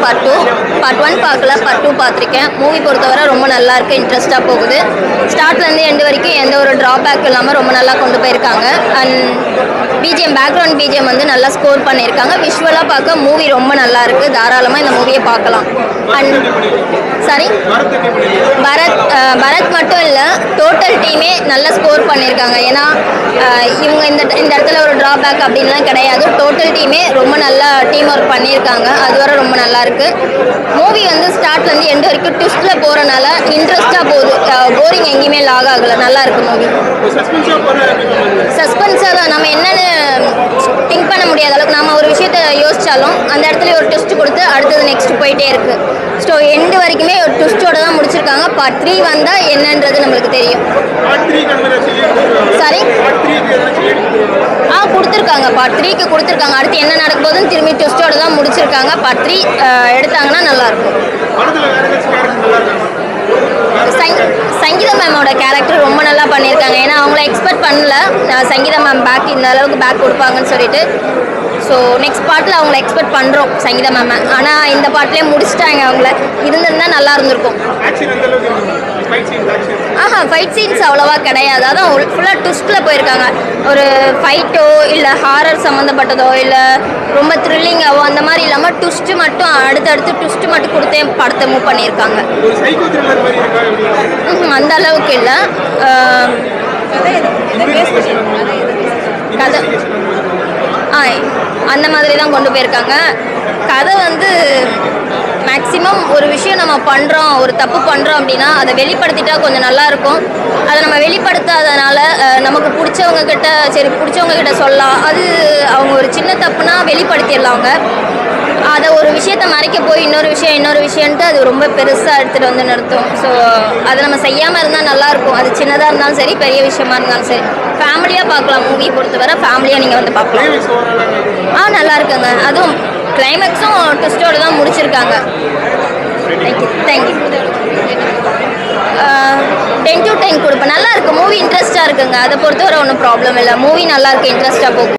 Part 2. Part 1 பார்க்கல, part 2 பார்த்துருக்கேன். Movie பொறுத்தவரை ரொம்ப நல்லா இருக்குது, இன்ட்ரெஸ்ட்டாக போகுது. ஸ்டார்ட்லேருந்து எண்டு வரைக்கும் எந்த ஒரு ட்ராபேக் இல்லாமல் ரொம்ப நல்லா கொண்டு போயிருக்காங்க. அண்ட் பேக்ரவுண்ட் பிஜிஎம் வந்து நல்லா ஸ்கோர் பண்ணியிருக்காங்க. விஷுவலாக பார்க்க மூவி ரொம்ப நல்லா இருக்குது. தாராளமாக இந்த மூவியை பார்க்கலாம். அண்ட் சாரி, பரத் மட்டும் இல்லை, டோட்டல் டீமே நல்லா ஸ்கோர் பண்ணியிருக்காங்க. ஏன்னா இவங்க இந்த இடத்துல ஒரு ட்ராபேக் அப்படின்லாம் கிடையாது. டோட்டல் டீமே ரொம்ப நல்லா டீம் ஒர்க் பண்ணியிருக்காங்க. அது வரை ரொம்ப நல்லா இருக்குது. மூவி வந்து ஸ்டார்ட்லேருந்து எண்டு வரைக்கும் ட்விஸ்ட்டில் போகிறனால இன்ட்ரெஸ்ட்டாக போகுது. போரிங் எங்கேயுமே லாக் ஆகலை. நல்லா இருக்குது மூவி. சஸ்பென்ஸாக தான் நம்ம என்னென்னு திங்க் பண்ண முடியாத அளவுக்கு நம்ம ஒரு விஷயத்தை யோசித்தாலும் அந்த இடத்துல ஒரு ட்விஸ்ட் கொடுத்து அடுத்தது நெக்ஸ்ட் போயிட்டே இருக்குது. ஸோ எண்டு வரைக்குமே ஒரு ட்விஸ்ட்டோட தான் முடிச்சிருக்காங்க. பார்ட் 3 வந்தால் என்னன்றது நம்மளுக்கு தெரியும். சாரி, கொடுத்துருக்காங்க. பார்ட் 3க்கு கொடுத்துருக்காங்க. அடுத்து என்ன நடக்க போகுதுன்னு திரும்பி ட்விஸ்ட்டோட தான் முடிச்சிருக்காங்க. பார்ட் 3 எடுத்தாங்கன்னா நல்லாயிருக்கும். சங்கீதா மேமோட கேரக்டர் ரொம்ப நல்லா பண்ணியிருக்காங்க. ஏன்னா அவங்கள எக்ஸ்பெக்ட் பண்ணல சங்கீதா மேம் இந்த அளவுக்கு பேக் கொடுப்பாங்கன்னு சொல்லிட்டு. ஸோ நெக்ஸ்ட் பார்ட்டில் அவங்கள எக்ஸ்பெக்ட் பண்ணுறோம் சங்கீதா மேம். ஆனால் இந்த பார்ட்லேயே முடிச்சிட்டாங்க. அவங்கள இருந்திருந்தால் நல்லா இருந்திருக்கும். ஃபைட் சீன்ஸ் அவ்வளோவா கிடையாது. அதான் ஃபுல்லாக ட்விஸ்ட்டில் போயிருக்காங்க. ஒரு ஃபைட்டோ இல்லை ஹாரர் சம்மந்தப்பட்டதோ இல்லை ரொம்ப த்ரில்லிங்காவோ அந்த மாதிரி இல்லாமல் ட்விஸ்ட்டு மட்டும் அடுத்தடுத்து ட்விஸ்ட்டு மட்டும் கொடுத்தே படத்தை மூவ் பண்ணியிருக்காங்க. அந்த அளவுக்கு இல்லை. கதை அந்த மாதிரி தான் கொண்டு போயிருக்காங்க. கதை வந்து மேக்ஸிமம் ஒரு விஷயம் நம்ம பண்ணுறோம், ஒரு தப்பு பண்ணுறோம் அப்படின்னா அதை வெளிப்படுத்திட்டா கொஞ்சம் நல்லாயிருக்கும். அதை நம்ம வெளிப்படுத்தாதனால நமக்கு பிடிச்சவங்கக்கிட்ட சொல்லலாம். அது அவங்க ஒரு சின்ன தப்புனா வெளிப்படுத்திடலாம். அவங்க அதை ஒரு விஷயத்தை மறைக்க போய் இன்னொரு விஷயன்ட்டு அது ரொம்ப பெருசாக எடுத்துகிட்டு வந்து நிறுத்தும். ஸோ அதை நம்ம செய்யாமல் இருந்தால் நல்லாயிருக்கும். அது சின்னதாக இருந்தாலும் சரி, பெரிய விஷயமா இருந்தாலும் சரி. ஃபேமிலியாக பார்க்கலாம். மூவி பொறுத்தவரை ஃபேமிலியாக நீங்கள் வந்து பார்க்கலாம். நல்லா இருக்குங்க. அதுவும் கிளைமேக்ஸும் ட்விஸ்டோடு தான் முடிச்சிருக்காங்க. தேங்க்யூ. 10 to 10 கொடுப்பேன். நல்லா இருக்குது மூவி. இன்ட்ரெஸ்ட்டாக இருக்குங்க. அதை பொறுத்தவரை ஒன்றும் ப்ராப்ளம் இல்லை. மூவி நல்லா இருக்குது, இன்ட்ரெஸ்ட்டாக போகும்.